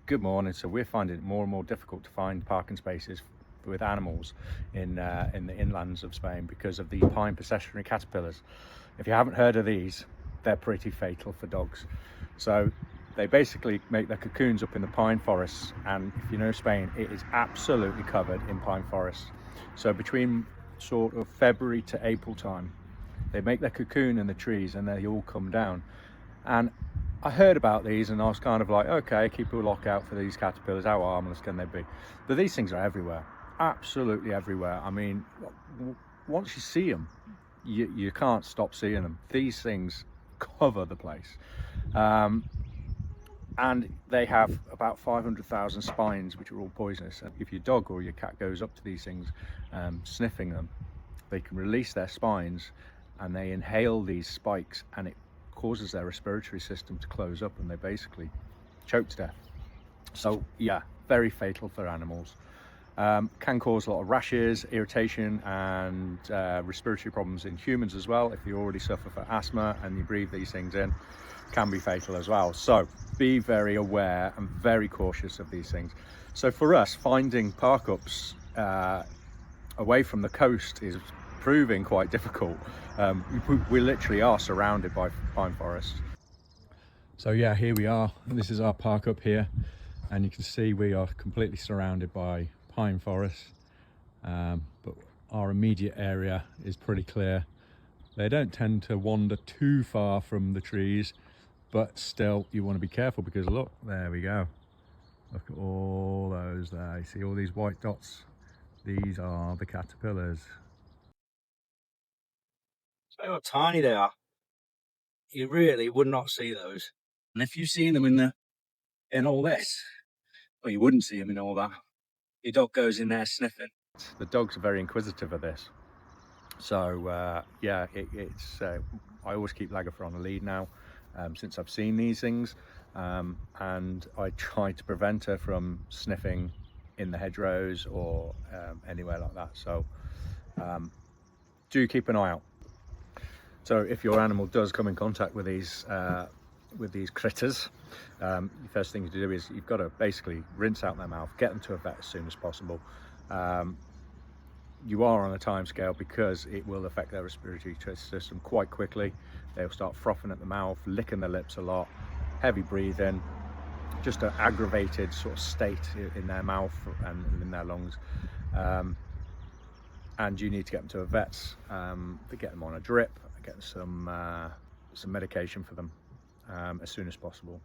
Good morning. So we're finding it more and more difficult to find parking spaces with animals in the inlands of Spain because of the pine processionary caterpillars. If you haven't heard of these, they're pretty fatal for dogs. So they basically make their cocoons up in the pine forests, and if you know Spain, it is absolutely covered in pine forests. So between sort of February to April time, they make their cocoon in the trees and they all come down. And I heard about these and I was kind of like, okay, keep a lookout for these caterpillars, how harmless can they be? But these things are everywhere, absolutely everywhere. I mean, once you see them, you can't stop seeing them. These things cover the place. And they have about 500,000 spines, which are all poisonous. And if your dog or your cat goes up to these things, sniffing them, they can release their spines and they inhale these spikes, and it causes their respiratory system to close up and they basically choke to death. So yeah, very fatal for animals. Can cause a lot of rashes, irritation, and respiratory problems in humans as well. If you already suffer from asthma and you breathe these things in, can be fatal as well. So be very aware and very cautious of these things. So for us, finding park ups away from the coast is proving quite difficult. We literally are surrounded by pine forests. So yeah, here we are. This is our park up here, and you can see we are completely surrounded by pine forests, but our immediate area is pretty clear. They don't tend to wander too far from the trees, but still you want to be careful because look, there we go. Look at all those there. You see all these white dots? These are the caterpillars. So how tiny they are. You really would not see those. And if you've seen them in all this, well, you wouldn't see them in all that. Your dog goes in there sniffing. The dogs are very inquisitive of this. So yeah, I always keep Lagaffer on a lead now, since I've seen these things, and I try to prevent her from sniffing in the hedgerows or anywhere like that. So do keep an eye out. So if your animal does come in contact with these critters, the first thing to do is you've got to basically rinse out their mouth, get them to a vet as soon as possible. You are on a time scale because it will affect their respiratory system quite quickly. They'll start frothing at the mouth, licking their lips a lot, heavy breathing, just an aggravated sort of state in their mouth and in their lungs. And you need to get them to a vet, to get them on a drip, get some medication for them as soon as possible.